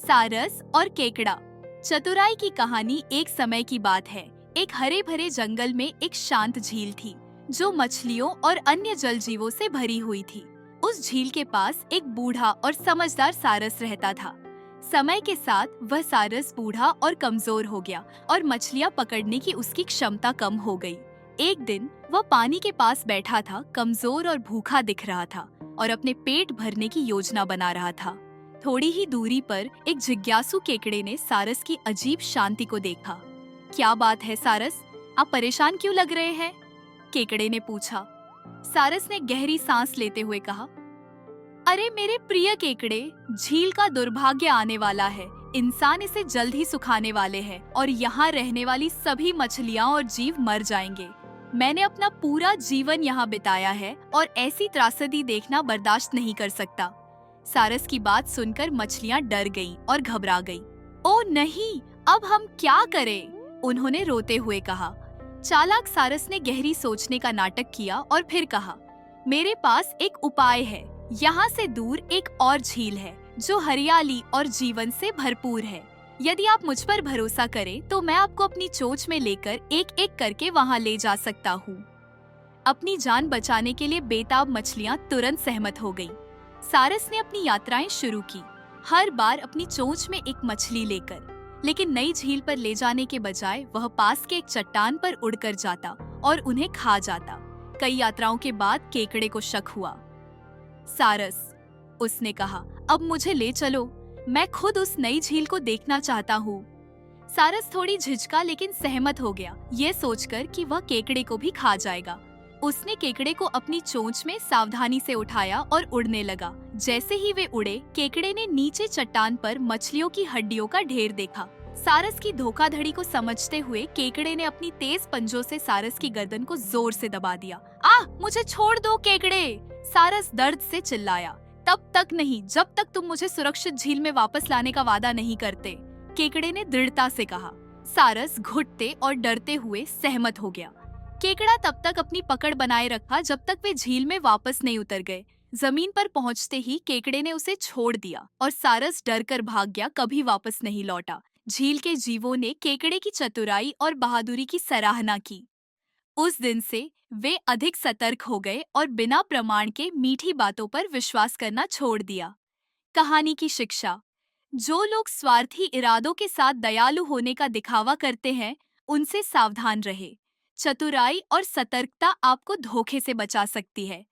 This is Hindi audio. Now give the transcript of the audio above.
सारस और केकड़ा। चतुराई की कहानी एक समय की बात है। एक हरे भरे जंगल में एक शांत झील थी, जो मछलियों और अन्य जल जीवों से भरी हुई थी। उस झील के पास एक बूढ़ा और समझदार सारस रहता था। समय के साथ वह सारस बूढ़ा और कमजोर हो गया और मछलियां पकड़ने की उसकी क्षमता कम हो गई। एक दिन वह पानी के पास बैठा था, कमजोर और भूखा दिख रहा था और अपने पेट भरने की योजना बना रहा था। थोड़ी ही दूरी पर एक जिज्ञासु केकड़े ने सारस की अजीब शांति को देखा। क्या बात है सारस, आप परेशान क्यों लग रहे हैं? केकड़े ने पूछा। सारस ने गहरी सांस लेते हुए कहा, अरे मेरे प्रिय केकड़े, झील का दुर्भाग्य आने वाला है। इंसान इसे जल्द ही सुखाने वाले हैं और यहाँ रहने वाली सभी मछलियाँ और जीव मर जाएंगे। मैंने अपना पूरा जीवन यहाँ बिताया है और ऐसी त्रासदी देखना बर्दाश्त नहीं कर सकता। सारस की बात सुनकर मछलियाँ डर गईं और घबरा गईं। ओ नहीं, अब हम क्या करें? उन्होंने रोते हुए कहा। चालाक सारस ने गहरी सोचने का नाटक किया और फिर कहा, मेरे पास एक उपाय है। यहाँ से दूर एक और झील है जो हरियाली और जीवन से भरपूर है। यदि आप मुझ पर भरोसा करें तो मैं आपको अपनी चोंच में लेकर एक एक करके वहाँ ले जा सकता हूँ। अपनी जान बचाने के लिए बेताब मछलियाँ तुरंत सहमत हो गईं। सारस ने अपनी यात्राएं शुरू की, हर बार अपनी चोंच में एक मछली लेकर। लेकिन नई झील पर ले जाने के बजाय वह पास के एक चट्टान पर उड़कर जाता और उन्हें खा जाता। कई यात्राओं के बाद केकड़े को शक हुआ। सारस, उसने कहा, अब मुझे ले चलो, मैं खुद उस नई झील को देखना चाहता हूँ। सारस थोड़ी झिझका लेकिन सहमत हो गया, ये सोचकर कि वह केकड़े को भी खा जाएगा। उसने केकड़े को अपनी चोंच में सावधानी से उठाया और उड़ने लगा। जैसे ही वे उड़े, केकड़े ने नीचे चट्टान पर मछलियों की हड्डियों का ढेर देखा। सारस की धोखाधड़ी को समझते हुए केकड़े ने अपनी तेज पंजों से सारस की गर्दन को जोर से दबा दिया। मुझे छोड़ दो केकड़े! सारस दर्द से चिल्लाया। तब तक नहीं जब तक तुम मुझे सुरक्षित झील में वापस लाने का वादा नहीं करते, केकड़े ने दृढ़ता से कहा। सारस घुटते और डरते हुए सहमत हो गया। केकड़ा तब तक अपनी पकड़ बनाए रखा जब तक वे झील में वापस नहीं उतर गए। जमीन पर पहुंचते ही केकड़े ने उसे छोड़ दिया और सारस डरकर भाग गया, कभी वापस नहीं लौटा। झील के जीवों ने केकड़े की चतुराई और बहादुरी की सराहना की। उस दिन से वे अधिक सतर्क हो गए और बिना प्रमाण के मीठी बातों पर विश्वास करना छोड़ दिया। कहानी की शिक्षा: जो लोग स्वार्थी इरादों के साथ दयालु होने का दिखावा करते हैं, उनसे सावधान रहे। चतुराई और सतर्कता आपको धोखे से बचा सकती है।